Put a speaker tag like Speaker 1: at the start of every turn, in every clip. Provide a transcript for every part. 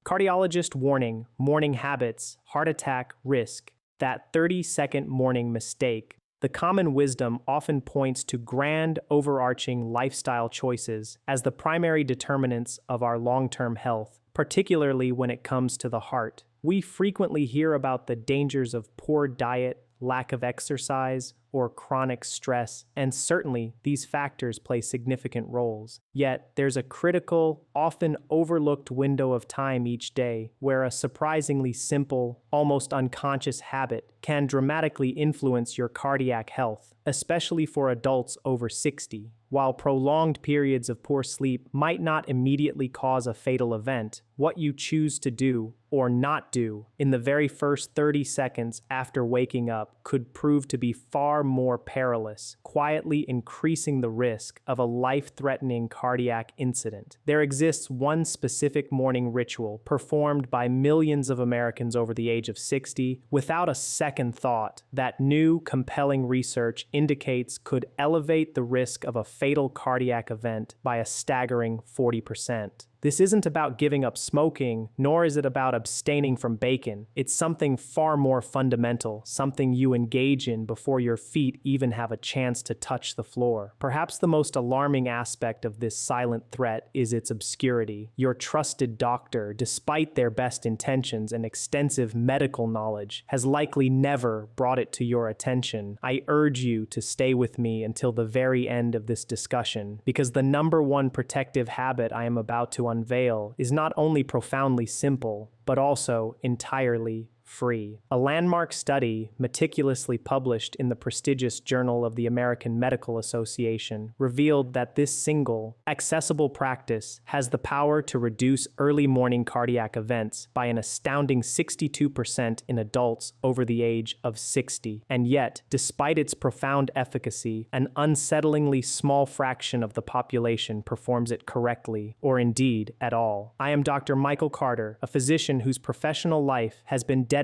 Speaker 1: Cardiologist warning, morning habits, heart attack risk. That 30-second morning mistake. The common wisdom often points to grand, overarching lifestyle choices as the primary determinants of our long-term health, particularly when it comes to the heart. We frequently hear about the dangers of poor diet, lack of exercise, or chronic stress, and certainly these factors play significant roles. Yet, there's a critical, often overlooked window of time each day where a surprisingly simple, almost unconscious habit can dramatically influence your cardiac health, especially for adults over 60. While prolonged periods of poor sleep might not immediately cause a fatal event, what you choose to do or not do in the very first 30 seconds after waking up could prove to be far more perilous, quietly increasing the risk of a life-threatening cardiac incident. There exists one specific morning ritual performed by millions of Americans over the age of 60 without a second thought that new, compelling research indicates could elevate the risk of a fatal cardiac event by a staggering 40%. This isn't about giving up smoking, nor is it about abstaining from bacon. It's something far more fundamental, something you engage in before your feet even have a chance to touch the floor. Perhaps the most alarming aspect of this silent threat is its obscurity. Your trusted doctor, despite their best intentions and extensive medical knowledge, has likely never brought it to your attention. I urge you to stay with me until the very end of this discussion, because the number one protective habit I am about to unveil is not only profoundly simple, but also entirely free. A landmark study, meticulously published in the prestigious Journal of the American Medical Association, revealed that this single, accessible practice has the power to reduce early morning cardiac events by an astounding 62% in adults over the age of 60. And yet, despite its profound efficacy, an unsettlingly small fraction of the population performs it correctly, or indeed at all. I am Dr. Michael Carter, a physician whose professional life has been dedicated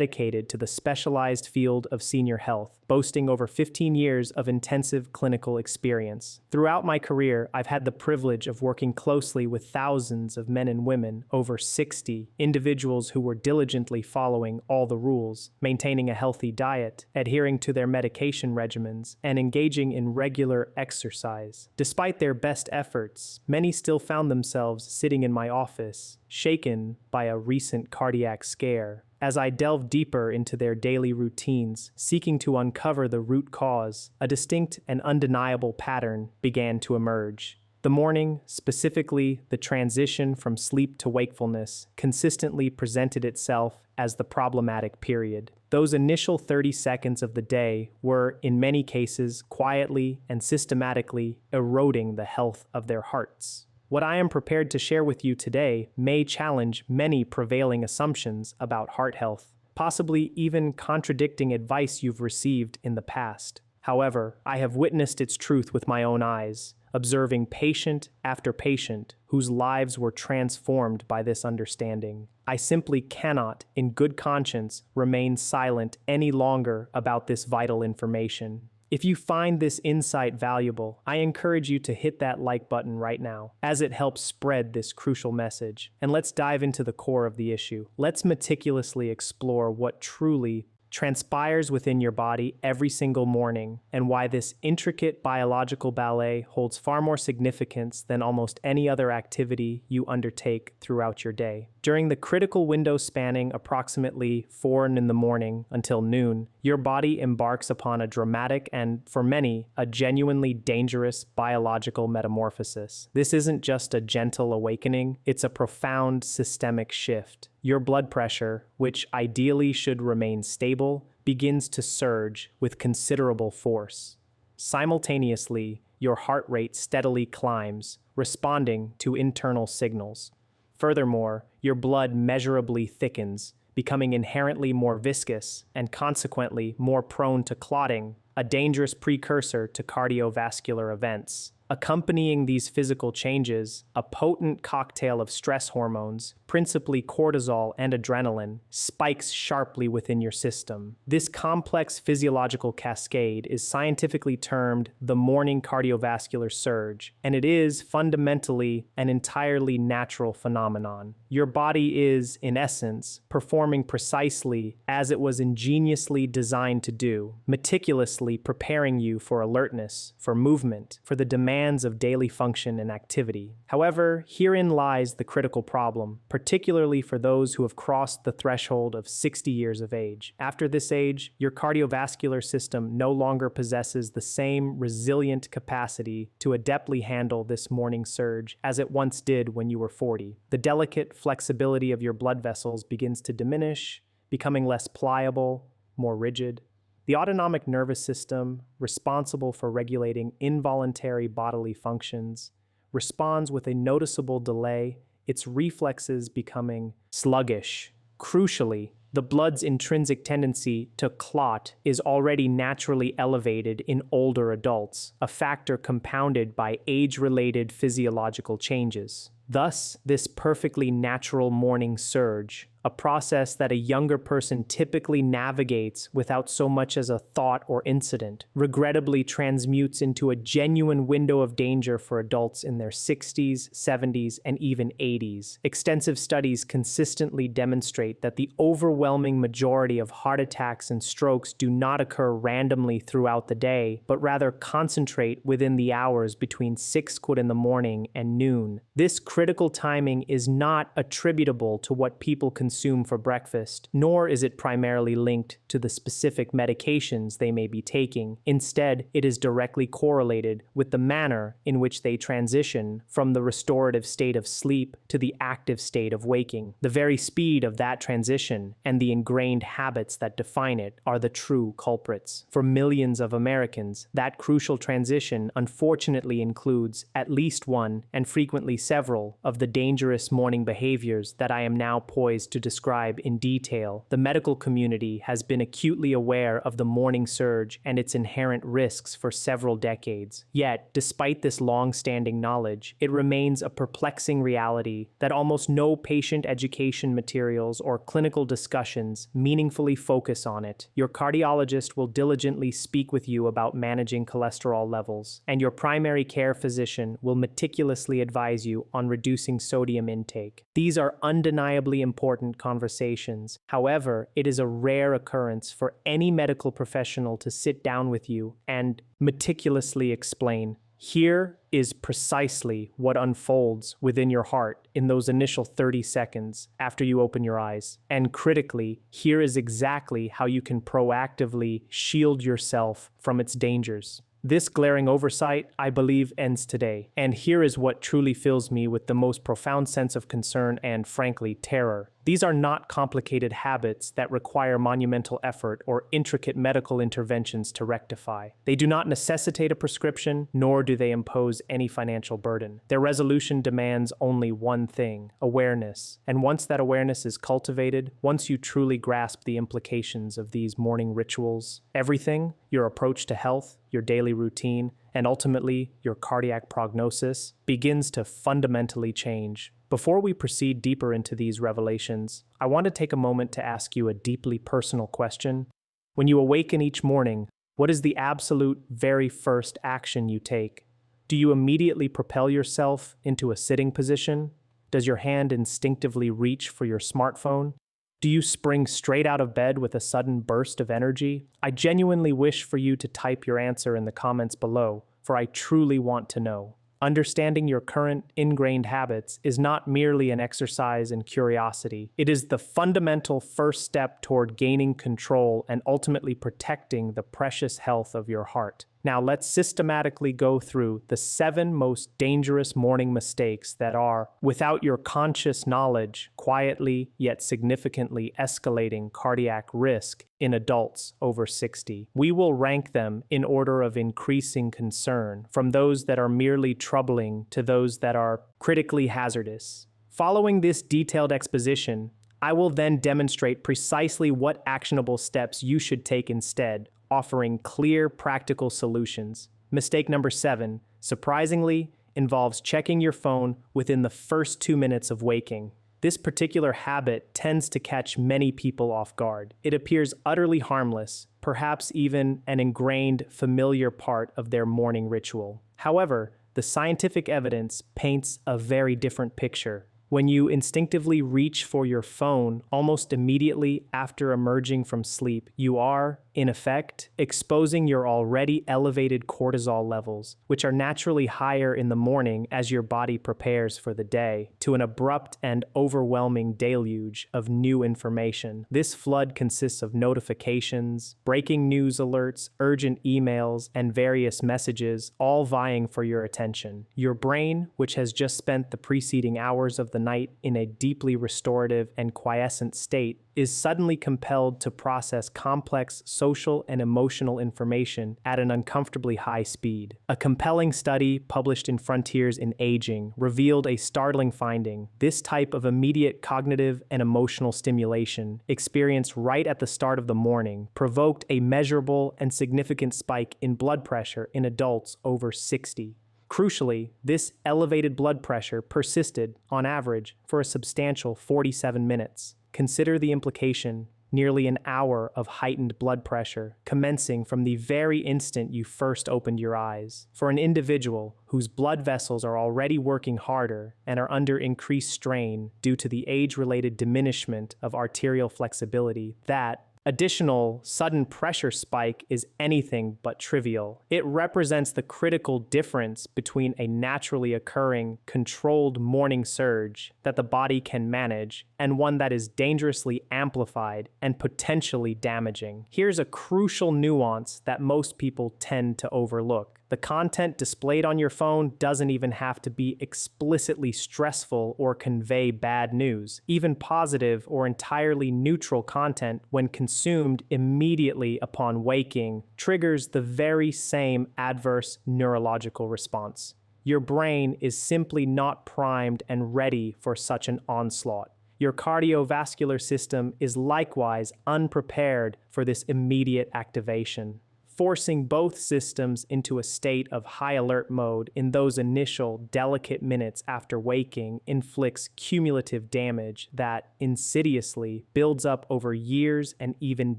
Speaker 1: to the specialized field of senior health, boasting over 15 years of intensive clinical experience. Throughout my career, I've had the privilege of working closely with thousands of men and women over 60, individuals who were diligently following all the rules, maintaining a healthy diet, adhering to their medication regimens, and engaging in regular exercise. Despite their best efforts, many still found themselves sitting in my office, shaken by a recent cardiac scare. As I delved deeper into their daily routines, seeking to uncover the root cause, a distinct and undeniable pattern began to emerge. The morning, specifically the transition from sleep to wakefulness, consistently presented itself as the problematic period. Those initial 30 seconds of the day were, in many cases, quietly and systematically eroding the health of their hearts. What I am prepared to share with you today may challenge many prevailing assumptions about heart health, possibly even contradicting advice you've received in the past. However, I have witnessed its truth with my own eyes, observing patient after patient whose lives were transformed by this understanding. I simply cannot, in good conscience, remain silent any longer about this vital information. If you find this insight valuable, I encourage you to hit that like button right now, as it helps spread this crucial message. And let's dive into the core of the issue. Let's meticulously explore what truly transpires within your body every single morning, and why this intricate biological ballet holds far more significance than almost any other activity you undertake throughout your day. During the critical window spanning approximately 4 in the morning until noon, your body embarks upon a dramatic and, for many, a genuinely dangerous biological metamorphosis. This isn't just a gentle awakening, it's a profound systemic shift. Your blood pressure, which ideally should remain stable, begins to surge with considerable force. Simultaneously, your heart rate steadily climbs, responding to internal signals. Furthermore, your blood measurably thickens, becoming inherently more viscous and consequently more prone to clotting, a dangerous precursor to cardiovascular events. Accompanying these physical changes, a potent cocktail of stress hormones, principally cortisol and adrenaline, spikes sharply within your system. This complex physiological cascade is scientifically termed the morning cardiovascular surge, and it is fundamentally an entirely natural phenomenon. Your body is, in essence, performing precisely as it was ingeniously designed to do, meticulously preparing you for alertness, for movement, for the demands of daily function and activity. However, herein lies the critical problem, particularly for those who have crossed the threshold of 60 years of age. After this age, your cardiovascular system no longer possesses the same resilient capacity to adeptly handle this morning surge as it once did when you were 40. The delicate flexibility of your blood vessels begins to diminish, becoming less pliable, more rigid. The autonomic nervous system, responsible for regulating involuntary bodily functions, responds with a noticeable delay, its reflexes becoming sluggish. Crucially, the blood's intrinsic tendency to clot is already naturally elevated in older adults, a factor compounded by age-related physiological changes. Thus, this perfectly natural morning surge, a process that a younger person typically navigates without so much as a thought or incident, regrettably transmutes into a genuine window of danger for adults in their 60s, 70s, and even 80s. Extensive studies consistently demonstrate that the overwhelming majority of heart attacks and strokes do not occur randomly throughout the day, but rather concentrate within the hours between 6 in the morning and noon. This critical timing is not attributable to what people consume for breakfast, nor is it primarily linked to the specific medications they may be taking. Instead, it is directly correlated with the manner in which they transition from the restorative state of sleep to the active state of waking. The very speed of that transition and the ingrained habits that define it are the true culprits. For millions of Americans, that crucial transition unfortunately includes at least one, and frequently several, of the dangerous morning behaviors that I am now poised to describe in detail. The medical community has been acutely aware of the morning surge and its inherent risks for several decades. Yet, despite this long-standing knowledge, it remains a perplexing reality that almost no patient education materials or clinical discussions meaningfully focus on it. Your cardiologist will diligently speak with you about managing cholesterol levels, and your primary care physician will meticulously advise you on reducing sodium intake. These are undeniably important conversations. However, it is a rare occurrence for any medical professional to sit down with you and meticulously explain, here is precisely what unfolds within your heart in those initial 30 seconds after you open your eyes. And critically, here is exactly how you can proactively shield yourself from its dangers. This glaring oversight, I believe, ends today. And here is what truly fills me with the most profound sense of concern and, frankly, terror. These are not complicated habits that require monumental effort or intricate medical interventions to rectify. They do not necessitate a prescription, nor do they impose any financial burden. Their resolution demands only one thing: awareness. And once that awareness is cultivated, once you truly grasp the implications of these morning rituals, everything, your approach to health, your daily routine, and ultimately your cardiac prognosis, begins to fundamentally change. Before we proceed deeper into these revelations, I want to take a moment to ask you a deeply personal question. When you awaken each morning, what is the absolute very first action you take? Do you immediately propel yourself into a sitting position? Does your hand instinctively reach for your smartphone? Do you spring straight out of bed with a sudden burst of energy? I genuinely wish for you to type your answer in the comments below, for I truly want to know. Understanding your current ingrained habits is not merely an exercise in curiosity. It is the fundamental first step toward gaining control and ultimately protecting the precious health of your heart. Now let's systematically go through the 7 most dangerous morning mistakes that are, without your conscious knowledge, quietly yet significantly escalating cardiac risk in adults over 60. We will rank them in order of increasing concern, from those that are merely troubling to those that are critically hazardous. Following this detailed exposition, I will then demonstrate precisely what actionable steps you should take instead, offering clear, practical solutions. Mistake number 7, surprisingly, involves checking your phone within the first 2 minutes of waking. This particular habit tends to catch many people off guard. It appears utterly harmless, perhaps even an ingrained, familiar part of their morning ritual. However, the scientific evidence paints a very different picture. When you instinctively reach for your phone almost immediately after emerging from sleep, you are, in effect, exposing your already elevated cortisol levels, which are naturally higher in the morning as your body prepares for the day, to an abrupt and overwhelming deluge of new information. This flood consists of notifications, breaking news alerts, urgent emails, and various messages, all vying for your attention. Your brain, which has just spent the preceding hours of the night in a deeply restorative and quiescent state, is suddenly compelled to process complex social and emotional information at an uncomfortably high speed. A compelling study published in Frontiers in Aging revealed a startling finding. This type of immediate cognitive and emotional stimulation, experienced right at the start of the morning, provoked a measurable and significant spike in blood pressure in adults over 60. Crucially, this elevated blood pressure persisted, on average, for a substantial 47 minutes. Consider the implication: nearly an hour of heightened blood pressure, commencing from the very instant you first opened your eyes. For an individual whose blood vessels are already working harder and are under increased strain due to the age-related diminishment of arterial flexibility, that additional sudden pressure spike is anything but trivial. It represents the critical difference between a naturally occurring, controlled morning surge that the body can manage and one that is dangerously amplified and potentially damaging. Here's a crucial nuance that most people tend to overlook. The content displayed on your phone doesn't even have to be explicitly stressful or convey bad news. Even positive or entirely neutral content, when consumed immediately upon waking, triggers the very same adverse neurological response. Your brain is simply not primed and ready for such an onslaught. Your cardiovascular system is likewise unprepared for this immediate activation. Forcing both systems into a state of high alert mode in those initial delicate minutes after waking inflicts cumulative damage that insidiously builds up over years and even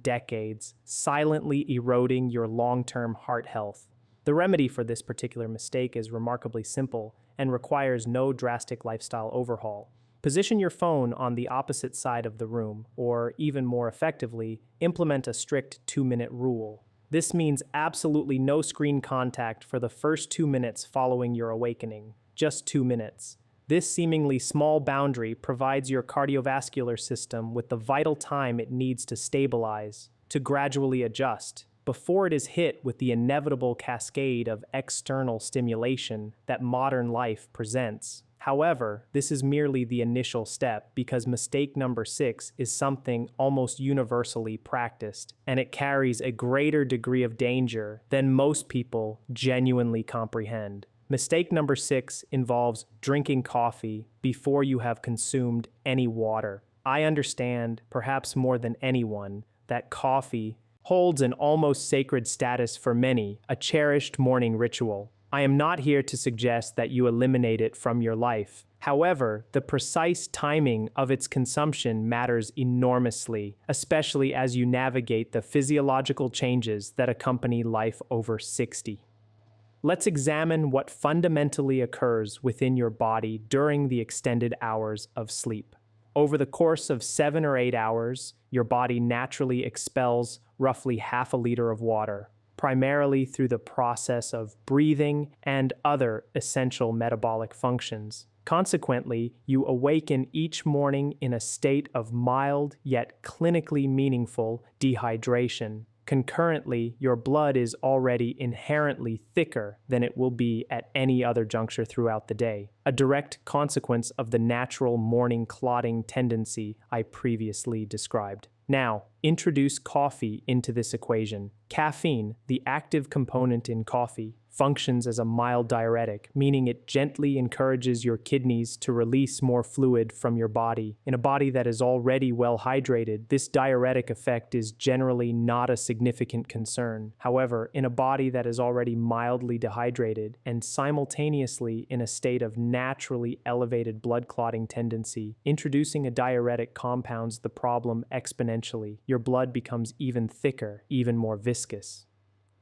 Speaker 1: decades, silently eroding your long-term heart health. The remedy for this particular mistake is remarkably simple and requires no drastic lifestyle overhaul. Position your phone on the opposite side of the room, or even more effectively, implement a strict 2-minute rule. This means absolutely no screen contact for the first 2 minutes following your awakening. Just 2 minutes. This seemingly small boundary provides your cardiovascular system with the vital time it needs to stabilize, to gradually adjust, before it is hit with the inevitable cascade of external stimulation that modern life presents. However, this is merely the initial step, because mistake number 6 is something almost universally practiced, and it carries a greater degree of danger than most people genuinely comprehend. Mistake number 6 involves drinking coffee before you have consumed any water. I understand, perhaps more than anyone, that coffee holds an almost sacred status for many, a cherished morning ritual. I am not here to suggest that you eliminate it from your life. However, the precise timing of its consumption matters enormously, especially as you navigate the physiological changes that accompany life over 60. Let's examine what fundamentally occurs within your body during the extended hours of sleep. Over the course of 7 or 8 hours, your body naturally expels roughly half a liter of water, primarily through the process of breathing and other essential metabolic functions. Consequently, you awaken each morning in a state of mild yet clinically meaningful dehydration. Concurrently, your blood is already inherently thicker than it will be at any other juncture throughout the day, a direct consequence of the natural morning clotting tendency I previously described. Now, introduce coffee into this equation. Caffeine, the active component in coffee, functions as a mild diuretic, meaning it gently encourages your kidneys to release more fluid from your body. In a body that is already well hydrated, this diuretic effect is generally not a significant concern. However, in a body that is already mildly dehydrated and simultaneously in a state of naturally elevated blood clotting tendency, introducing a diuretic compounds the problem exponentially. Your blood becomes even thicker, even more viscous.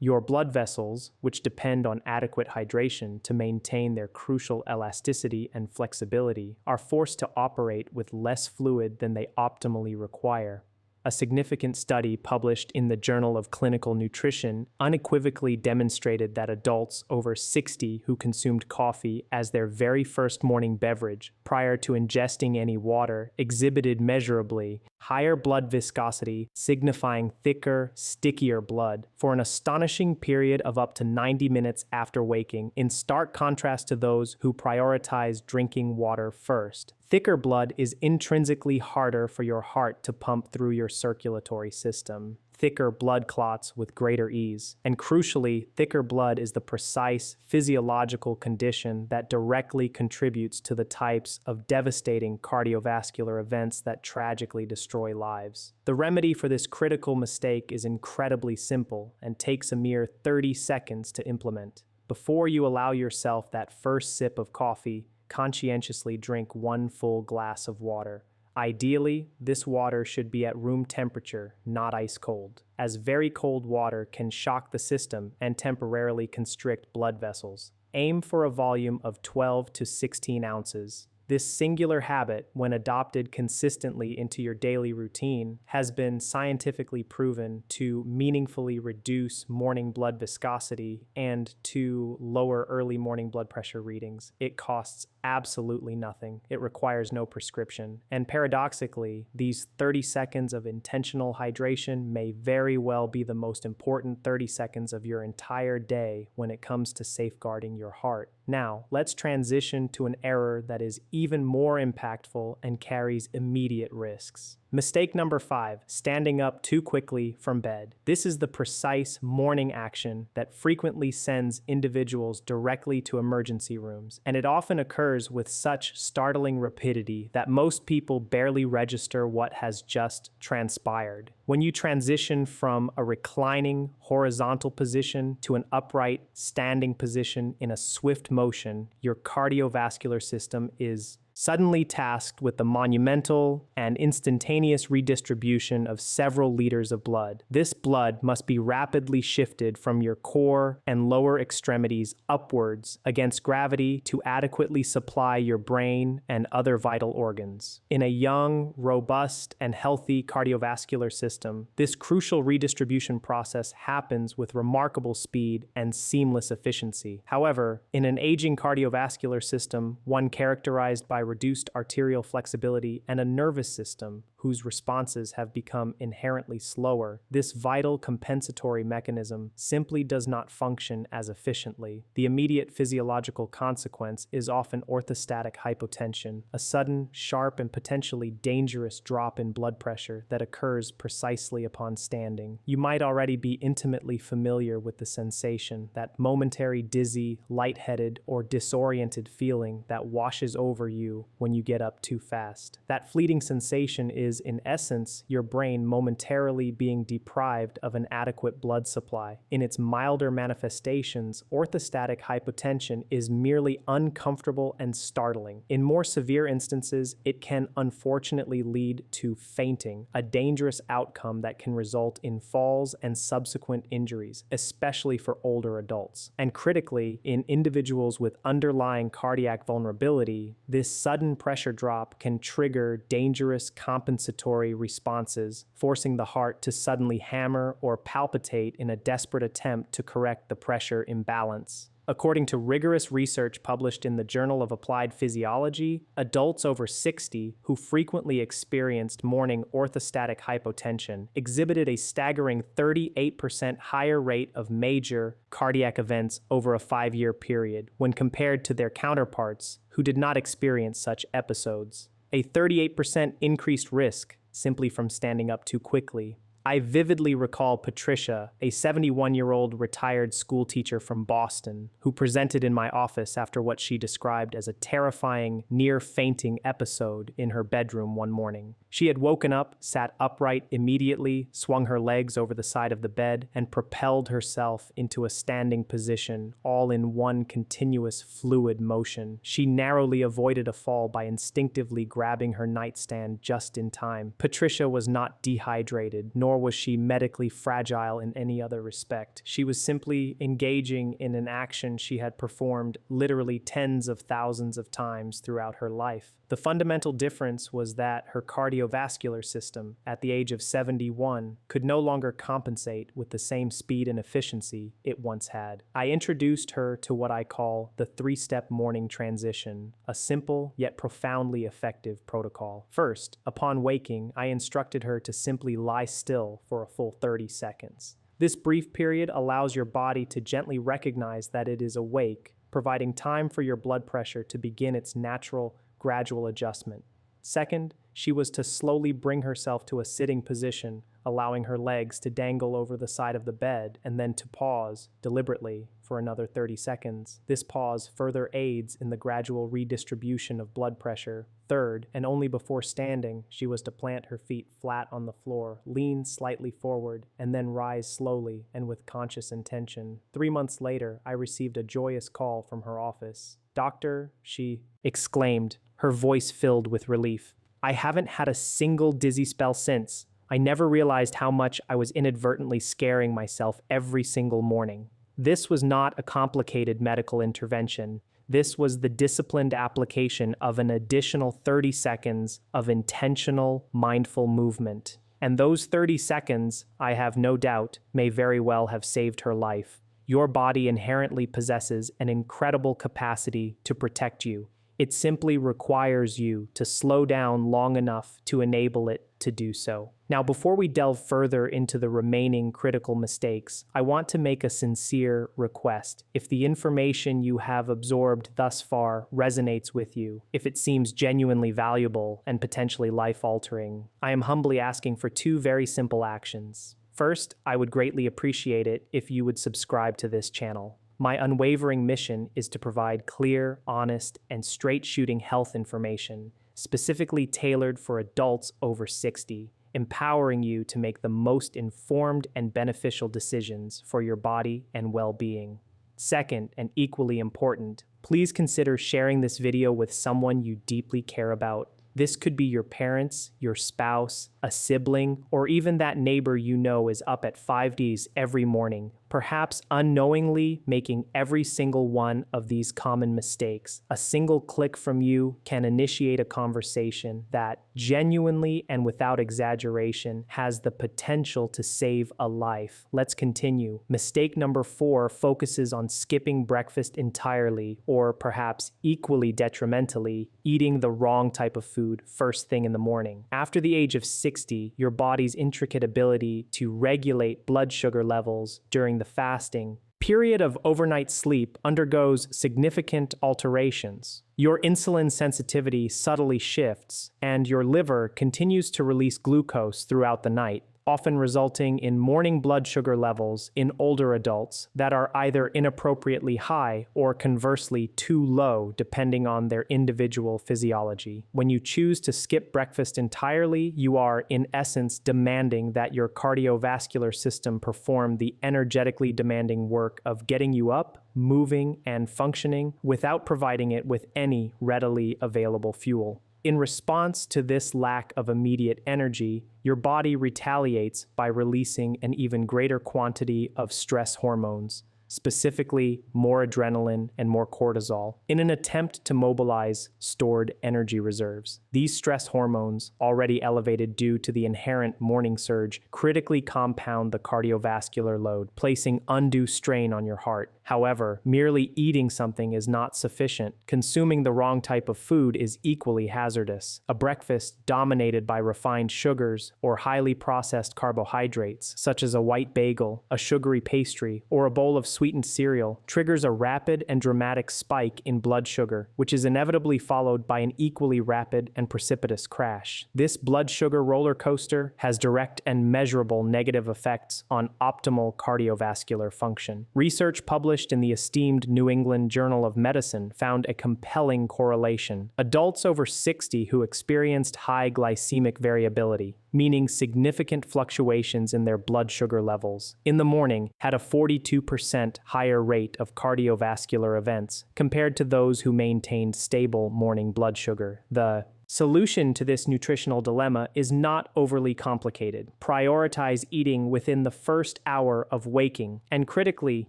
Speaker 1: Your blood vessels, which depend on adequate hydration to maintain their crucial elasticity and flexibility, are forced to operate with less fluid than they optimally require. A significant study published in the Journal of Clinical Nutrition unequivocally demonstrated that adults over 60 who consumed coffee as their very first morning beverage prior to ingesting any water exhibited measurably higher blood viscosity, signifying thicker, stickier blood, for an astonishing period of up to 90 minutes after waking, in stark contrast to those who prioritize drinking water first. Thicker blood is intrinsically harder for your heart to pump through your circulatory system. Thicker blood clots with greater ease. And crucially, thicker blood is the precise physiological condition that directly contributes to the types of devastating cardiovascular events that tragically destroy lives. The remedy for this critical mistake is incredibly simple and takes a mere 30 seconds to implement. Before you allow yourself that first sip of coffee, conscientiously drink 1 full glass of water. Ideally, this water should be at room temperature, not ice cold, as very cold water can shock the system and temporarily constrict blood vessels. Aim for a volume of 12 to 16 ounces. This singular habit, when adopted consistently into your daily routine, has been scientifically proven to meaningfully reduce morning blood viscosity and to lower early morning blood pressure readings. It costs absolutely nothing. It requires no prescription. And paradoxically, these 30 seconds of intentional hydration may very well be the most important 30 seconds of your entire day when it comes to safeguarding your heart. Now, let's transition to an error that is even more impactful and carries immediate risks. Mistake number 5, standing up too quickly from bed. This is the precise morning action that frequently sends individuals directly to emergency rooms, and it often occurs with such startling rapidity that most people barely register what has just transpired. When you transition from a reclining horizontal position to an upright standing position in a swift motion, your cardiovascular system is suddenly tasked with the monumental and instantaneous redistribution of several liters of blood. This blood must be rapidly shifted from your core and lower extremities upwards against gravity to adequately supply your brain and other vital organs. In a young, robust, and healthy cardiovascular system, this crucial redistribution process happens with remarkable speed and seamless efficiency. However, in an aging cardiovascular system, one characterized by reduced arterial flexibility and a nervous system whose responses have become inherently slower, this vital compensatory mechanism simply does not function as efficiently. The immediate physiological consequence is often orthostatic hypotension, a sudden, sharp, and potentially dangerous drop in blood pressure that occurs precisely upon standing. You might already be intimately familiar with the sensation, that momentary dizzy, lightheaded, or disoriented feeling that washes over you when you get up too fast. That fleeting sensation is, in essence, your brain momentarily being deprived of an adequate blood supply. In its milder manifestations, orthostatic hypotension is merely uncomfortable and startling. In more severe instances, it can unfortunately lead to fainting, a dangerous outcome that can result in falls and subsequent injuries, especially for older adults. And critically, in individuals with underlying cardiac vulnerability, this sudden pressure drop can trigger dangerous compensatory responses, forcing the heart to suddenly hammer or palpitate in a desperate attempt to correct the pressure imbalance. According to rigorous research published in the Journal of Applied Physiology, adults over 60 who frequently experienced morning orthostatic hypotension exhibited a staggering 38% higher rate of major cardiac events over a 5-year period when compared to their counterparts who did not experience such episodes. A 38% increased risk simply from standing up too quickly. I vividly recall Patricia, a 71-year-old retired school teacher from Boston, who presented in my office after what she described as a terrifying, near-fainting episode in her bedroom one morning. She had woken up, sat upright immediately, swung her legs over the side of the bed, and propelled herself into a standing position, all in one continuous fluid motion. She narrowly avoided a fall by instinctively grabbing her nightstand just in time. Patricia was not dehydrated, nor was she medically fragile in any other respect. She was simply engaging in an action she had performed literally tens of thousands of times throughout her life. The fundamental difference was that her cardiovascular system, at the age of 71, could no longer compensate with the same speed and efficiency it once had. I introduced her to what I call the three-step morning transition, a simple yet profoundly effective protocol. First, upon waking, I instructed her to simply lie still for a full 30 seconds. This brief period allows your body to gently recognize that it is awake, providing time for your blood pressure to begin its natural, gradual adjustment. Second, she was to slowly bring herself to a sitting position, allowing her legs to dangle over the side of the bed, and then to pause deliberately for another 30 seconds. This pause further aids in the gradual redistribution of blood pressure. Third, and only before standing, she was to plant her feet flat on the floor, lean slightly forward, and then rise slowly and with conscious intention. 3 months later, I received a joyous call from her office. "Doctor," she exclaimed, her voice filled with relief, "I haven't had a single dizzy spell since. I never realized how much I was inadvertently scaring myself every single morning." This was not a complicated medical intervention. This was the disciplined application of an additional 30 seconds of intentional, mindful movement. And those 30 seconds, I have no doubt, may very well have saved her life. Your body inherently possesses an incredible capacity to protect you. It simply requires you to slow down long enough to enable it to do so. Now, before we delve further into the remaining critical mistakes, I want to make a sincere request. If the information you have absorbed thus far resonates with you, if it seems genuinely valuable and potentially life-altering, I am humbly asking for two very simple actions. First, I would greatly appreciate it if you would subscribe to this channel. My unwavering mission is to provide clear, honest, and straight-shooting health information, specifically tailored for adults over 60, empowering you to make the most informed and beneficial decisions for your body and well-being. Second, and equally important, please consider sharing this video with someone you deeply care about. This could be your parents, your spouse, a sibling, or even that neighbor you know is up at 5Ds every morning, perhaps unknowingly making every single one of these common mistakes. A single click from you can initiate a conversation that, genuinely and without exaggeration, has the potential to save a life. Let's continue. Mistake number 4 focuses on skipping breakfast entirely, or perhaps equally detrimentally, eating the wrong type of food first thing in the morning. After the age of 60, your body's intricate ability to regulate blood sugar levels during the fasting period of overnight sleep undergoes significant alterations. Your insulin sensitivity subtly shifts, and your liver continues to release glucose throughout the night, often resulting in morning blood sugar levels in older adults that are either inappropriately high or conversely too low, depending on their individual physiology. When you choose to skip breakfast entirely, you are, in essence, demanding that your cardiovascular system perform the energetically demanding work of getting you up, moving, and functioning without providing it with any readily available fuel. In response to this lack of immediate energy, your body retaliates by releasing an even greater quantity of stress hormones, specifically more adrenaline and more cortisol, in an attempt to mobilize stored energy reserves. These stress hormones, already elevated due to the inherent morning surge, critically compound the cardiovascular load, placing undue strain on your heart. However, merely eating something is not sufficient. Consuming the wrong type of food is equally hazardous. A breakfast dominated by refined sugars or highly processed carbohydrates, such as a white bagel, a sugary pastry, or a bowl of sweetened cereal, triggers a rapid and dramatic spike in blood sugar, which is inevitably followed by an equally rapid and precipitous crash. This blood sugar roller coaster has direct and measurable negative effects on optimal cardiovascular function. Research published in the esteemed New England Journal of Medicine found a compelling correlation. Adults over 60 who experienced high glycemic variability, meaning significant fluctuations in their blood sugar levels, in the morning had a 42% higher rate of cardiovascular events compared to those who maintained stable morning blood sugar. The solution to this nutritional dilemma is not overly complicated. Prioritize eating within the first hour of waking, and critically,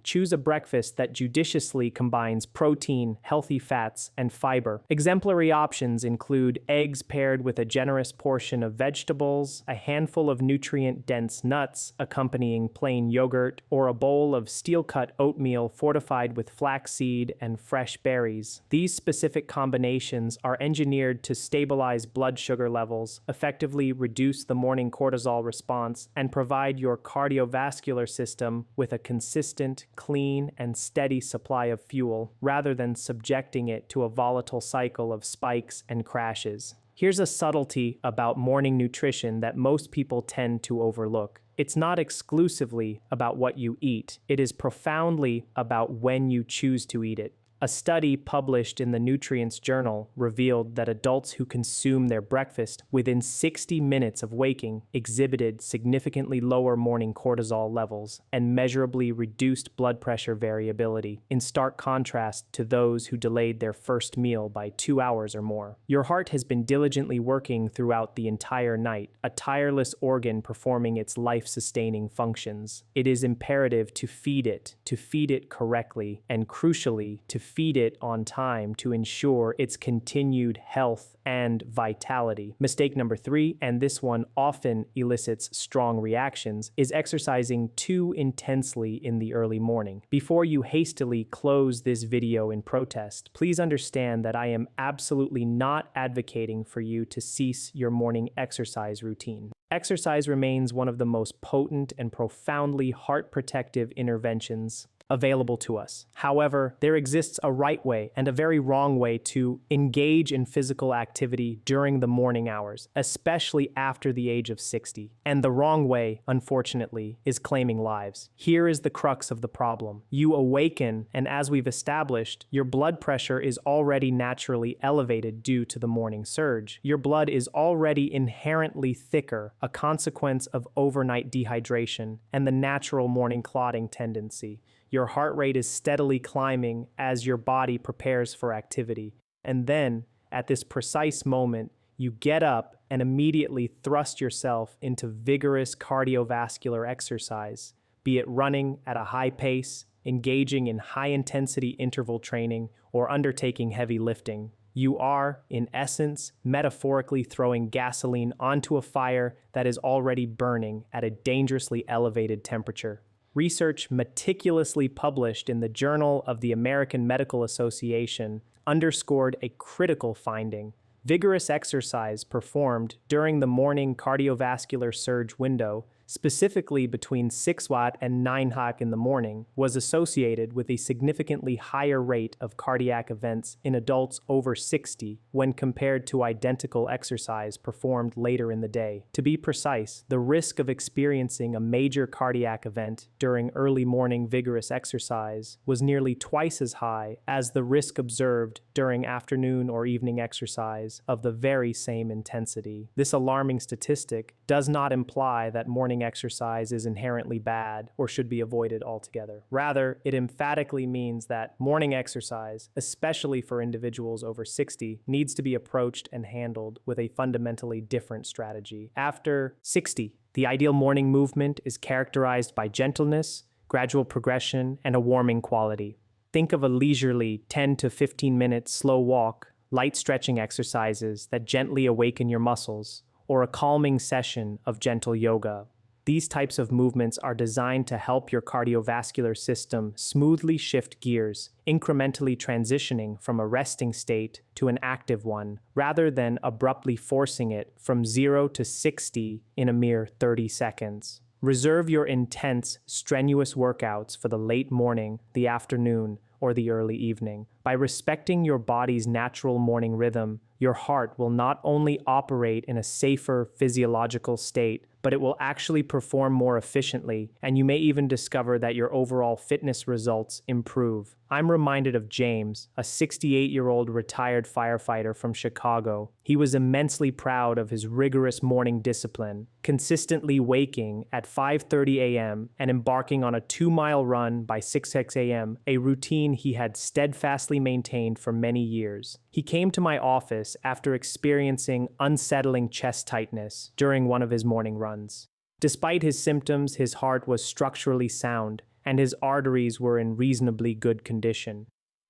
Speaker 1: choose a breakfast that judiciously combines protein, healthy fats, and fiber. Exemplary options include eggs paired with a generous portion of vegetables, a handful of nutrient-dense nuts accompanying plain yogurt, or a bowl of steel-cut oatmeal fortified with flaxseed and fresh berries. These specific combinations are engineered to stabilize blood sugar levels, effectively reduce the morning cortisol response, and provide your cardiovascular system with a consistent, clean, and steady supply of fuel, rather than subjecting it to a volatile cycle of spikes and crashes. Here's a subtlety about morning nutrition that most people tend to overlook. It's not exclusively about what you eat. It is profoundly about when you choose to eat it. A study published in the Nutrients Journal revealed that adults who consume their breakfast within 60 minutes of waking exhibited significantly lower morning cortisol levels and measurably reduced blood pressure variability, in stark contrast to those who delayed their first meal by 2 hours or more. Your heart has been diligently working throughout the entire night, a tireless organ performing its life-sustaining functions. It is imperative to feed it correctly, and crucially, to feed it on time to ensure its continued health and vitality. Mistake number 3, and this one often elicits strong reactions, is exercising too intensely in the early morning. Before you hastily close this video in protest, please understand that I am absolutely not advocating for you to cease your morning exercise routine. Exercise remains one of the most potent and profoundly heart-protective interventions available to us. However, there exists a right way and a very wrong way to engage in physical activity during the morning hours, especially after the age of 60. And the wrong way, unfortunately, is claiming lives. Here is the crux of the problem. You awaken, and as we've established, your blood pressure is already naturally elevated due to the morning surge. Your blood is already inherently thicker, a consequence of overnight dehydration and the natural morning clotting tendency. Your heart rate is steadily climbing as your body prepares for activity. And then, at this precise moment, you get up and immediately thrust yourself into vigorous cardiovascular exercise, be it running at a high pace, engaging in high-intensity interval training, or undertaking heavy lifting. You are, in essence, metaphorically throwing gasoline onto a fire that is already burning at a dangerously elevated temperature. Research meticulously published in the Journal of the American Medical Association underscored a critical finding. Vigorous exercise performed during the morning cardiovascular surge window, specifically between 6 watt and 9 hak in the morning, was associated with a significantly higher rate of cardiac events in adults over 60 when compared to identical exercise performed later in the day. To be precise, the risk of experiencing a major cardiac event during early morning vigorous exercise was nearly twice as high as the risk observed during afternoon or evening exercise of the very same intensity. This alarming statistic does not imply that morning exercise is inherently bad or should be avoided altogether. Rather, it emphatically means that morning exercise, especially for individuals over 60, needs to be approached and handled with a fundamentally different strategy. After 60, the ideal morning movement is characterized by gentleness, gradual progression, and a warming quality. Think of a leisurely 10 to 15 minute slow walk, light stretching exercises that gently awaken your muscles, or a calming session of gentle yoga. These types of movements are designed to help your cardiovascular system smoothly shift gears, incrementally transitioning from a resting state to an active one, rather than abruptly forcing it from 0 to 60 in a mere 30 seconds. Reserve your intense, strenuous workouts for the late morning, the afternoon, or the early evening. By respecting your body's natural morning rhythm, your heart will not only operate in a safer physiological state, but it will actually perform more efficiently, and you may even discover that your overall fitness results improve. I'm reminded of James, a 68-year-old retired firefighter from Chicago. He was immensely proud of his rigorous morning discipline, consistently waking at 5:30 a.m. and embarking on a 2-mile run by 6 a.m., a routine he had steadfastly maintained for many years. He came to my office after experiencing unsettling chest tightness during one of his morning runs. Despite his symptoms, his heart was structurally sound, and his arteries were in reasonably good condition.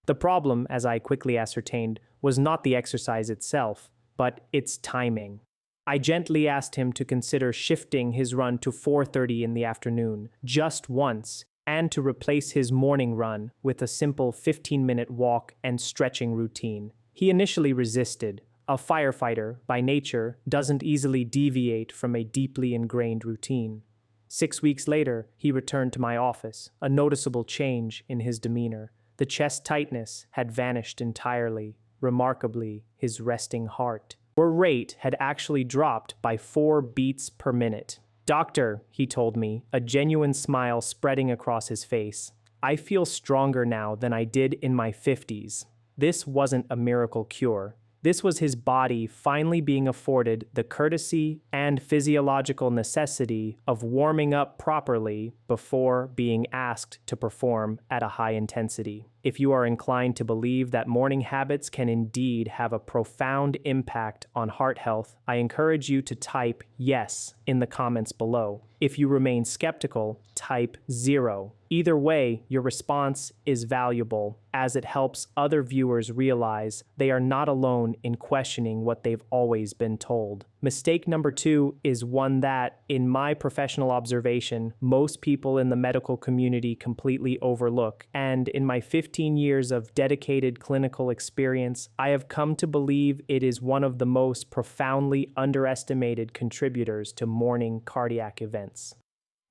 Speaker 1: The problem, as I quickly ascertained, was not the exercise itself, but its timing. I gently asked him to consider shifting his run to 4:30 in the afternoon, just once, and to replace his morning run with a simple 15-minute walk and stretching routine. He initially resisted. A firefighter, by nature, doesn't easily deviate from a deeply ingrained routine. 6 weeks later, he returned to my office, a noticeable change in his demeanor. The chest tightness had vanished entirely. Remarkably, his resting heart rate had actually dropped by 4 beats per minute. "Doctor," he told me, a genuine smile spreading across his face, "I feel stronger now than I did in my 50s. This wasn't a miracle cure. This was his body finally being afforded the courtesy and physiological necessity of warming up properly before being asked to perform at a high intensity." If you are inclined to believe that morning habits can indeed have a profound impact on heart health, I encourage you to type "yes" in the comments below. If you remain skeptical, type 0. Either way, your response is valuable, as it helps other viewers realize they are not alone in questioning what they've always been told. Mistake number 2 is one that, in my professional observation, most people in the medical community completely overlook, and in my 15 years of dedicated clinical experience, I have come to believe it is one of the most profoundly underestimated contributors to morning cardiac events.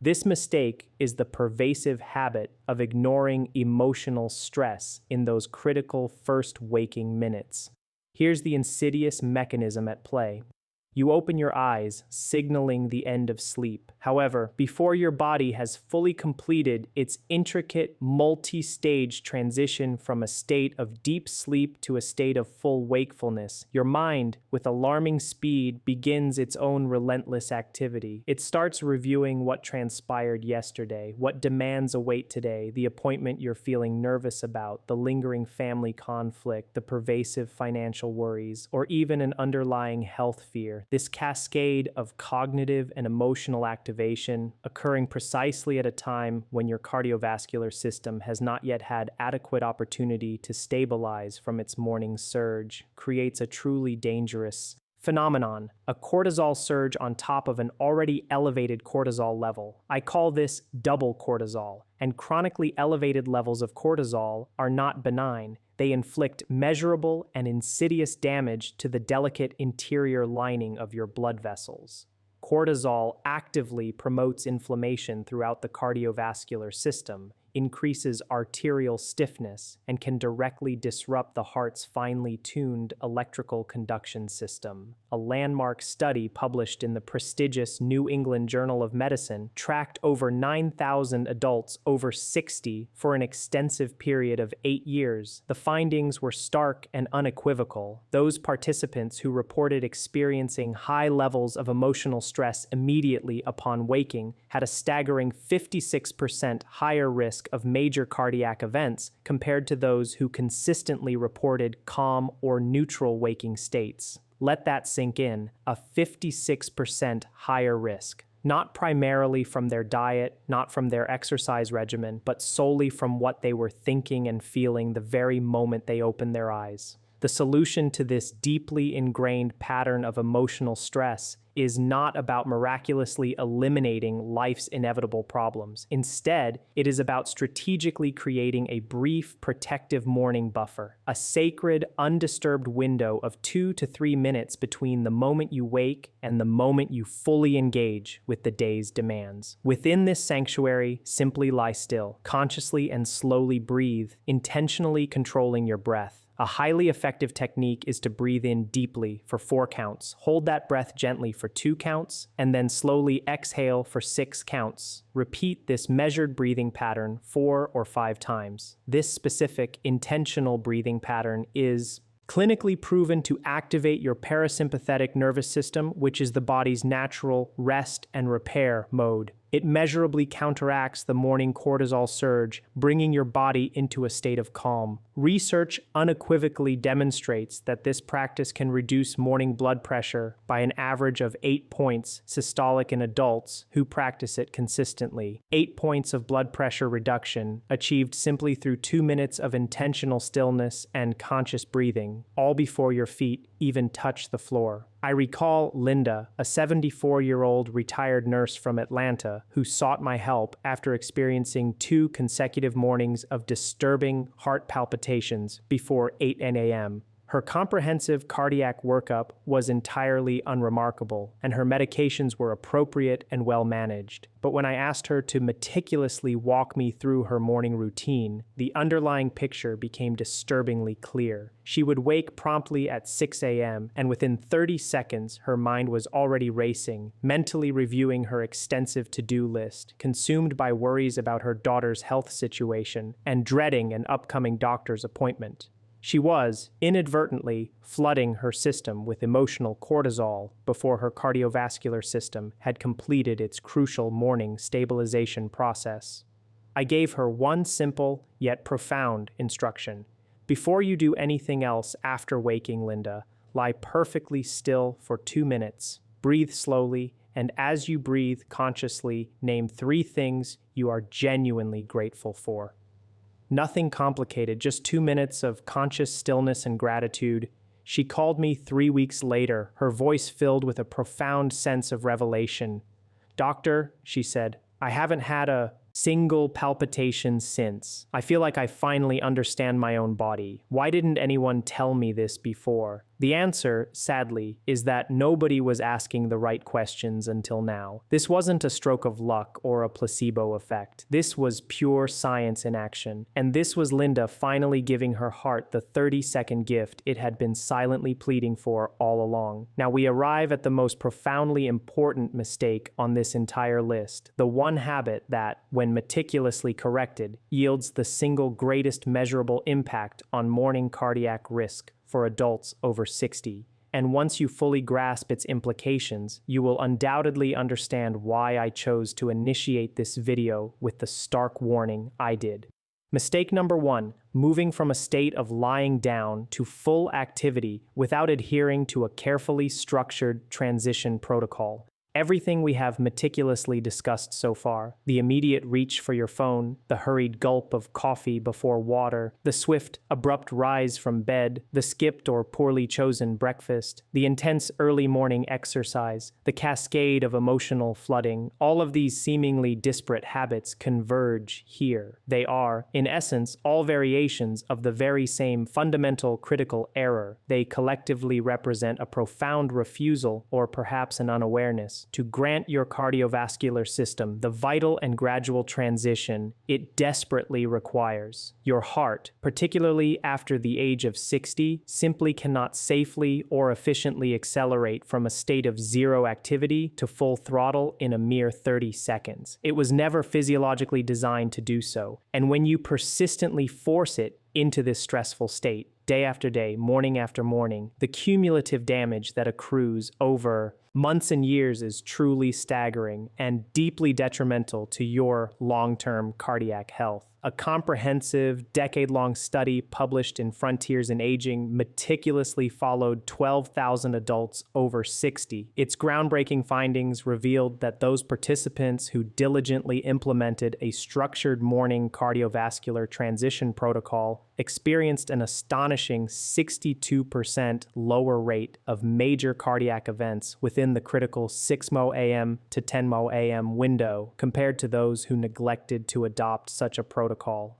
Speaker 1: This mistake is the pervasive habit of ignoring emotional stress in those critical first waking minutes. Here's the insidious mechanism at play. You open your eyes, signaling the end of sleep. However, before your body has fully completed its intricate, multi-stage transition from a state of deep sleep to a state of full wakefulness, your mind, with alarming speed, begins its own relentless activity. It starts reviewing what transpired yesterday, what demands await today, the appointment you're feeling nervous about, the lingering family conflict, the pervasive financial worries, or even an underlying health fear. This cascade of cognitive and emotional activation, occurring precisely at a time when your cardiovascular system has not yet had adequate opportunity to stabilize from its morning surge, creates a truly dangerous phenomenon, a cortisol surge on top of an already elevated cortisol level. I call this double cortisol, and chronically elevated levels of cortisol are not benign. They inflict measurable and insidious damage to the delicate interior lining of your blood vessels. Cortisol actively promotes inflammation throughout the cardiovascular system, increases arterial stiffness, and can directly disrupt the heart's finely tuned electrical conduction system. A landmark study published in the prestigious New England Journal of Medicine tracked over 9,000 adults over 60 for an extensive period of 8 years. The findings were stark and unequivocal. Those participants who reported experiencing high levels of emotional stress immediately upon waking had a staggering 56% higher risk of major cardiac events compared to those who consistently reported calm or neutral waking states. Let that sink in, a 56% higher risk. Not primarily from their diet, not from their exercise regimen, but solely from what they were thinking and feeling the very moment they opened their eyes. The solution to this deeply ingrained pattern of emotional stress is not about miraculously eliminating life's inevitable problems. Instead, it is about strategically creating a brief, protective morning buffer, a sacred, undisturbed window of 2 to 3 minutes between the moment you wake and the moment you fully engage with the day's demands. Within this sanctuary, simply lie still, consciously and slowly breathe, intentionally controlling your breath. A highly effective technique is to breathe in deeply for 4 counts, hold that breath gently for 2 counts, and then slowly exhale for 6 counts. Repeat this measured breathing pattern 4 or 5 times. This specific, intentional breathing pattern is clinically proven to activate your parasympathetic nervous system, which is the body's natural rest and repair mode. It measurably counteracts the morning cortisol surge, bringing your body into a state of calm. Research unequivocally demonstrates that this practice can reduce morning blood pressure by an average of 8 points systolic in adults who practice it consistently. 8 points of blood pressure reduction achieved simply through 2 minutes of intentional stillness and conscious breathing, all before your feet even touch the floor. I recall Linda, a 74-year-old retired nurse from Atlanta, who sought my help after experiencing 2 consecutive mornings of disturbing heart palpitations before 8 a.m. Her comprehensive cardiac workup was entirely unremarkable, and her medications were appropriate and well managed. But when I asked her to meticulously walk me through her morning routine, the underlying picture became disturbingly clear. She would wake promptly at 6 a.m., and within 30 seconds, her mind was already racing, mentally reviewing her extensive to-do list, consumed by worries about her daughter's health situation, and dreading an upcoming doctor's appointment. She was, inadvertently, flooding her system with emotional cortisol before her cardiovascular system had completed its crucial morning stabilization process. I gave her one simple, yet profound, instruction. Before you do anything else after waking, Linda, lie perfectly still for 2 minutes. Breathe slowly, and as you breathe consciously, name 3 things you are genuinely grateful for. Nothing complicated, just 2 minutes of conscious stillness and gratitude. She called me 3 weeks later, her voice filled with a profound sense of revelation. "Doctor," she said, "I haven't had a single palpitation since. I feel like I finally understand my own body. Why didn't anyone tell me this before?" The answer, sadly, is that nobody was asking the right questions until now. This wasn't a stroke of luck or a placebo effect. This was pure science in action. And this was Linda finally giving her heart the 30-second gift it had been silently pleading for all along. Now we arrive at the most profoundly important mistake on this entire list, the one habit that, when meticulously corrected, yields the single greatest measurable impact on morning cardiac risk for adults over 60. And once you fully grasp its implications, you will undoubtedly understand why I chose to initiate this video with the stark warning I did. Mistake number 1, moving from a state of lying down to full activity without adhering to a carefully structured transition protocol. Everything we have meticulously discussed so far, the immediate reach for your phone, the hurried gulp of coffee before water, the swift, abrupt rise from bed, the skipped or poorly chosen breakfast, the intense early morning exercise, the cascade of emotional flooding, all of these seemingly disparate habits converge here. They are, in essence, all variations of the very same fundamental critical error. They collectively represent a profound refusal, or perhaps an unawareness, to grant your cardiovascular system the vital and gradual transition it desperately requires. Your heart, particularly after the age of 60, simply cannot safely or efficiently accelerate from a state of zero activity to full throttle in a mere 30 seconds. It was never physiologically designed to do so, and when you persistently force it into this stressful state, day after day, morning after morning, the cumulative damage that accrues over months and years is truly staggering and deeply detrimental to your long-term cardiac health. A comprehensive, decade-long study published in Frontiers in Aging meticulously followed 12,000 adults over 60. Its groundbreaking findings revealed that those participants who diligently implemented a structured morning cardiovascular transition protocol experienced an astonishing 62% lower rate of major cardiac events within the critical 6 m to 10 m window compared to those who neglected to adopt such a protocol.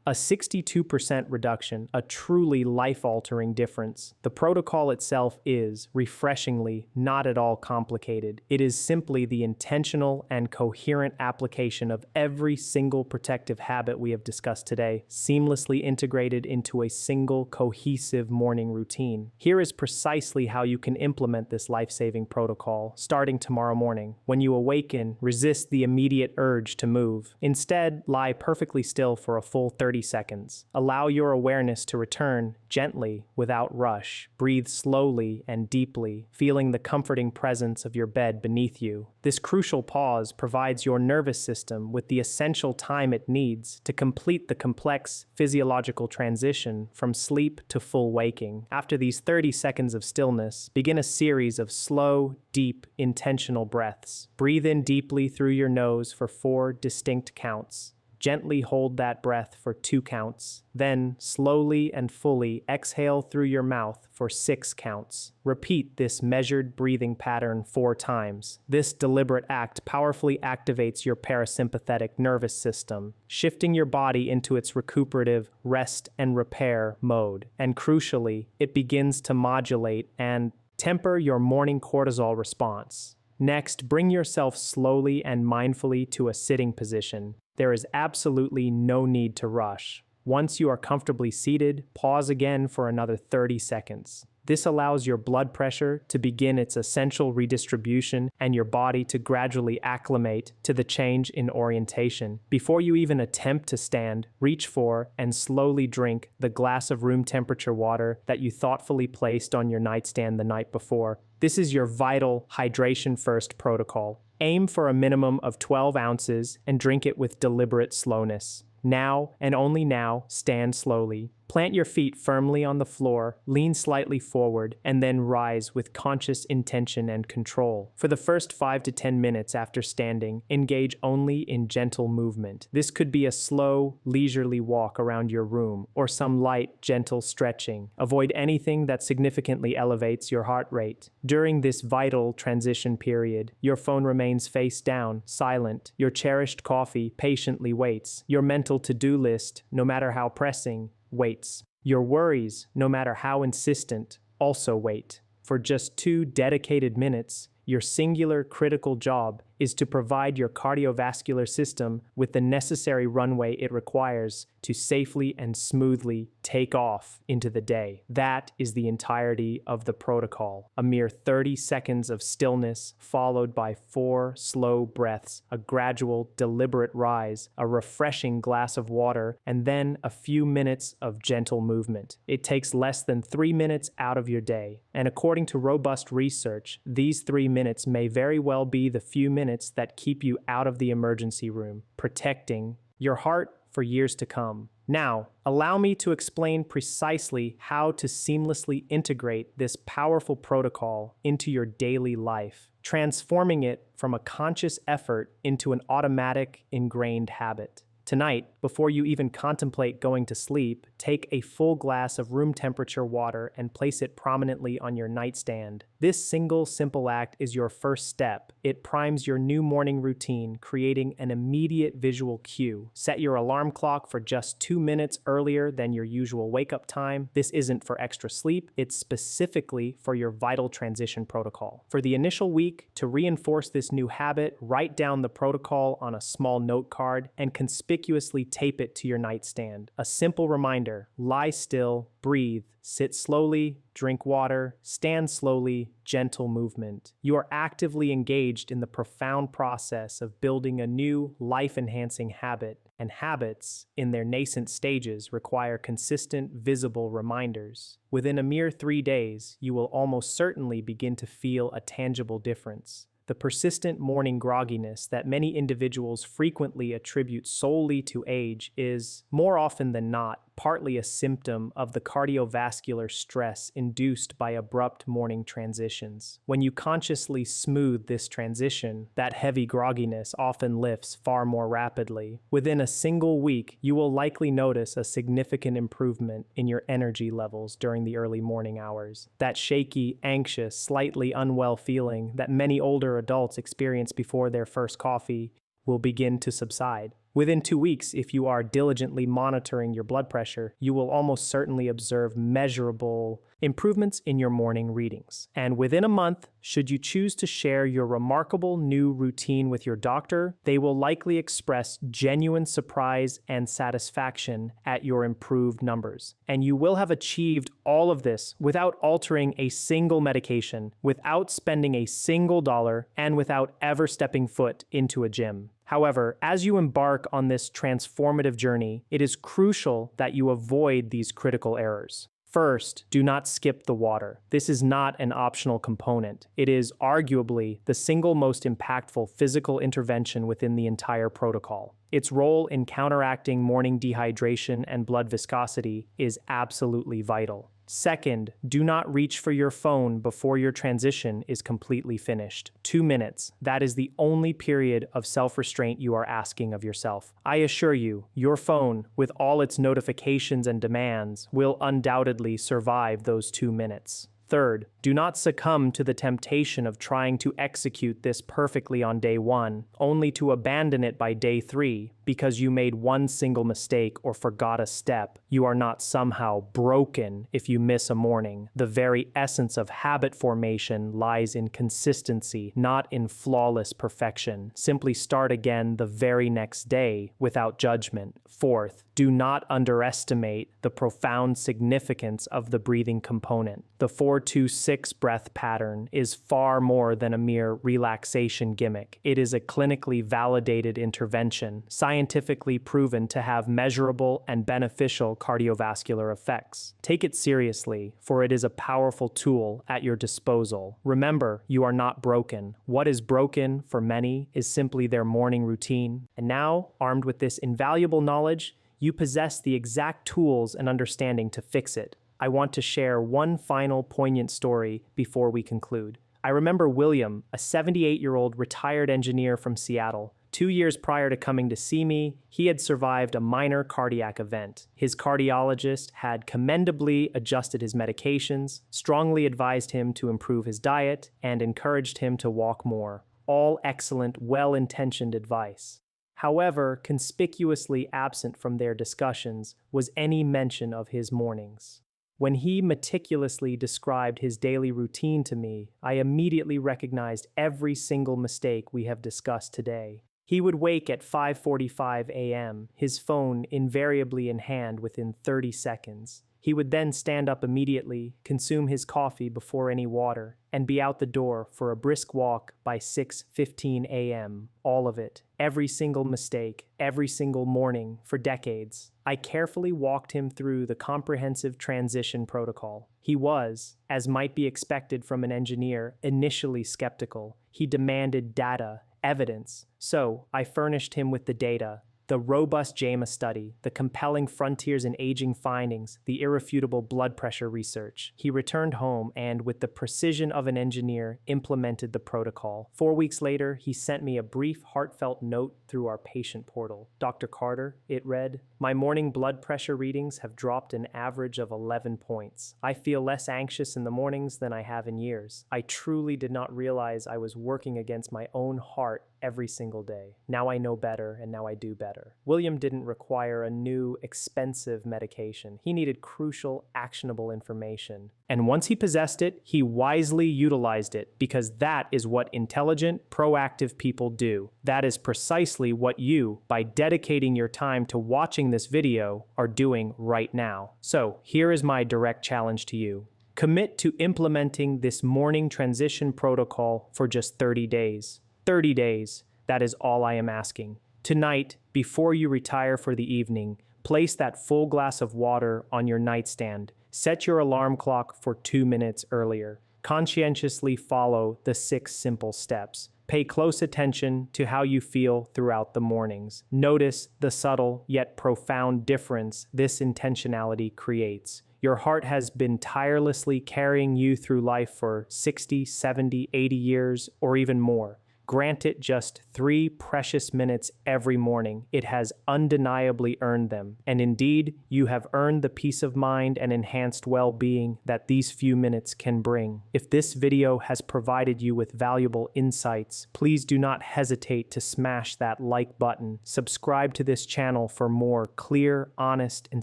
Speaker 1: A 62% reduction, a truly life-altering difference. The protocol itself is, refreshingly, not at all complicated. It is simply the intentional and coherent application of every single protective habit we have discussed today, seamlessly integrated into a single cohesive morning routine. Here is precisely how you can implement this life-saving protocol, starting tomorrow morning. When you awaken, resist the immediate urge to move. Instead, lie perfectly still for a full 30 seconds. Allow your awareness to return gently, without rush. Breathe slowly and deeply, feeling the comforting presence of your bed beneath you. This crucial pause provides your nervous system with the essential time it needs to complete the complex physiological transition from sleep to full waking. After these 30 seconds of stillness, begin a series of slow, deep, intentional breaths. Breathe in deeply through your nose for 4 distinct counts. Gently hold that breath for 2 counts. Then, slowly and fully exhale through your mouth for 6 counts. Repeat this measured breathing pattern 4 times. This deliberate act powerfully activates your parasympathetic nervous system, shifting your body into its recuperative rest and repair mode. And crucially, it begins to modulate and temper your morning cortisol response. Next, bring yourself slowly and mindfully to a sitting position. There is absolutely no need to rush. Once you are comfortably seated, pause again for another 30 seconds. This allows your blood pressure to begin its essential redistribution and your body to gradually acclimate to the change in orientation. Before you even attempt to stand, reach for and slowly drink the glass of room temperature water that you thoughtfully placed on your nightstand the night before. This is your vital hydration first protocol. Aim for a minimum of 12 ounces and drink it with deliberate slowness. Now, and only now, stand slowly. Plant your feet firmly on the floor, lean slightly forward, and then rise with conscious intention and control. For the first 5 to 10 minutes after standing, engage only in gentle movement. This could be a slow, leisurely walk around your room, or some light, gentle stretching. Avoid anything that significantly elevates your heart rate. During this vital transition period, your phone remains face down, silent. Your cherished coffee patiently waits. Your mental to-do list, no matter how pressing, waits. Your worries, no matter how insistent, also wait. For just 2 dedicated minutes, your singular critical job is to provide your cardiovascular system with the necessary runway it requires to safely and smoothly take off into the day. That is the entirety of the protocol. A mere 30 seconds of stillness followed by 4 slow breaths, a gradual, deliberate rise, a refreshing glass of water, and then a few minutes of gentle movement. It takes less than 3 minutes out of your day, and according to robust research, these 3 minutes may very well be the few minutes that keep you out of the emergency room, protecting your heart for years to come. Now, allow me to explain precisely how to seamlessly integrate this powerful protocol into your daily life, transforming it from a conscious effort into an automatic, ingrained habit. Tonight, before you even contemplate going to sleep, take a full glass of room temperature water and place it prominently on your nightstand. This single simple act is your first step. It primes your new morning routine, creating an immediate visual cue. Set your alarm clock for just 2 minutes earlier than your usual wake-up time. This isn't for extra sleep, it's specifically for your vital transition protocol. For the initial week, to reinforce this new habit, write down the protocol on a small note card and conspicuously tape it to your nightstand. A simple reminder: lie still, breathe, sit slowly, drink water, stand slowly, gentle movement. You are actively engaged in the profound process of building a new, life-enhancing habit, and habits, in their nascent stages, require consistent, visible reminders. Within a mere 3 days, you will almost certainly begin to feel a tangible difference. The persistent morning grogginess that many individuals frequently attribute solely to age is, more often than not, partly a symptom of the cardiovascular stress induced by abrupt morning transitions. When you consciously smooth this transition, that heavy grogginess often lifts far more rapidly. Within a single week, you will likely notice a significant improvement in your energy levels during the early morning hours. That shaky, anxious, slightly unwell feeling that many older adults experience before their first coffee will begin to subside. Within 2 weeks, if you are diligently monitoring your blood pressure, you will almost certainly observe measurable improvements in your morning readings. And within a month, should you choose to share your remarkable new routine with your doctor, they will likely express genuine surprise and satisfaction at your improved numbers. And you will have achieved all of this without altering a single medication, without spending a single dollar, and without ever stepping foot into a gym. However, as you embark on this transformative journey, it is crucial that you avoid these critical errors. First, do not skip the water. This is not an optional component. It is arguably the single most impactful physical intervention within the entire protocol. Its role in counteracting morning dehydration and blood viscosity is absolutely vital. Second, do not reach for your phone before your transition is completely finished. 2 minutes. That is the only period of self-restraint you are asking of yourself. I assure you, your phone, with all its notifications and demands, will undoubtedly survive those 2 minutes. Third, do not succumb to the temptation of trying to execute this perfectly on day 1, only to abandon it by day 3 because you made one single mistake or forgot a step. You are not somehow broken if you miss a morning. The very essence of habit formation lies in consistency, not in flawless perfection. Simply start again the very next day without judgment. Fourth, do not underestimate the profound significance of the breathing component. The 4-2-6 breath pattern is far more than a mere relaxation gimmick. It is a clinically validated intervention, scientifically proven to have measurable and beneficial cardiovascular effects. Take it seriously, for it is a powerful tool at your disposal. Remember, you are not broken. What is broken for many is simply their morning routine. And now, armed with this invaluable knowledge, you possess the exact tools and understanding to fix it. I want to share one final poignant story before we conclude. I remember William, a 78-year-old retired engineer from Seattle. 2 years prior to coming to see me, he had survived a minor cardiac event. His cardiologist had commendably adjusted his medications, strongly advised him to improve his diet, and encouraged him to walk more. All excellent, well-intentioned advice. However, conspicuously absent from their discussions was any mention of his mornings. When he meticulously described his daily routine to me, I immediately recognized every single mistake we have discussed today. He would wake at 5:45 a.m., his phone invariably in hand within 30 seconds. He would then stand up immediately, consume his coffee before any water, and be out the door for a brisk walk by 6:15 a.m. All of it, every single mistake, every single morning, for decades. I carefully walked him through the comprehensive transition protocol. He was, as might be expected from an engineer, initially skeptical. He demanded data, evidence. So I furnished him with the data. The robust JAMA study, the compelling frontiers in aging findings, the irrefutable blood pressure research. He returned home and, with the precision of an engineer, implemented the protocol. 4 weeks later, he sent me a brief, heartfelt note through our patient portal. Dr. Carter, it read, "My morning blood pressure readings have dropped an average of 11 points. I feel less anxious in the mornings than I have in years. I truly did not realize I was working against my own heart every single day. Now I know better, and now I do better. William didn't require a new, expensive medication. He needed crucial, actionable information. And once he possessed it, he wisely utilized it, because that is what intelligent, proactive people do. That is precisely what you, by dedicating your time to watching this video, are doing right now. So, here is my direct challenge to you. Commit to implementing this morning transition protocol for just 30 days. 30 days, that is all I am asking. Tonight, before you retire for the evening, place that full glass of water on your nightstand. Set your alarm clock for 2 minutes earlier. Conscientiously follow the 6 simple steps. Pay close attention to how you feel throughout the mornings. Notice the subtle yet profound difference this intentionality creates. Your heart has been tirelessly carrying you through life for 60, 70, 80 years, or even more. Grant it just 3 precious minutes every morning. It has undeniably earned them. And indeed, you have earned the peace of mind and enhanced well-being that these few minutes can bring. If this video has provided you with valuable insights, please do not hesitate to smash that like button. Subscribe to this channel for more clear, honest, and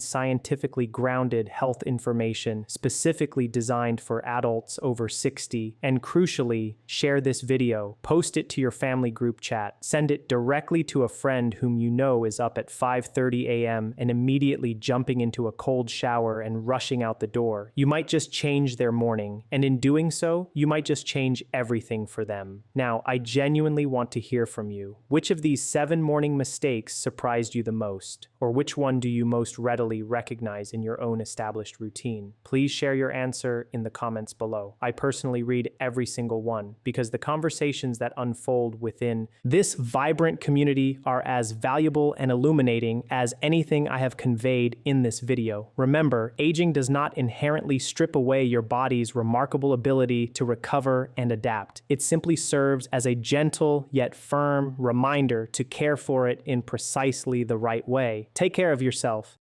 Speaker 1: scientifically grounded health information specifically designed for adults over 60. And crucially, share this video. Post it to your family group chat. Send it directly to a friend whom you know is up at 5:30 a.m. and immediately jumping into a cold shower and rushing out the door. You might just change their morning, and in doing so, you might just change everything for them. Now, I genuinely want to hear from you. Which of these 7 morning mistakes surprised you the most? Or which one do you most readily recognize in your own established routine? Please share your answer in the comments below. I personally read every single one because the conversations that unfold within this vibrant community are as valuable and illuminating as anything I have conveyed in this video. Remember, aging does not inherently strip away your body's remarkable ability to recover and adapt. It simply serves as a gentle yet firm reminder to care for it in precisely the right way. Take care of yourself.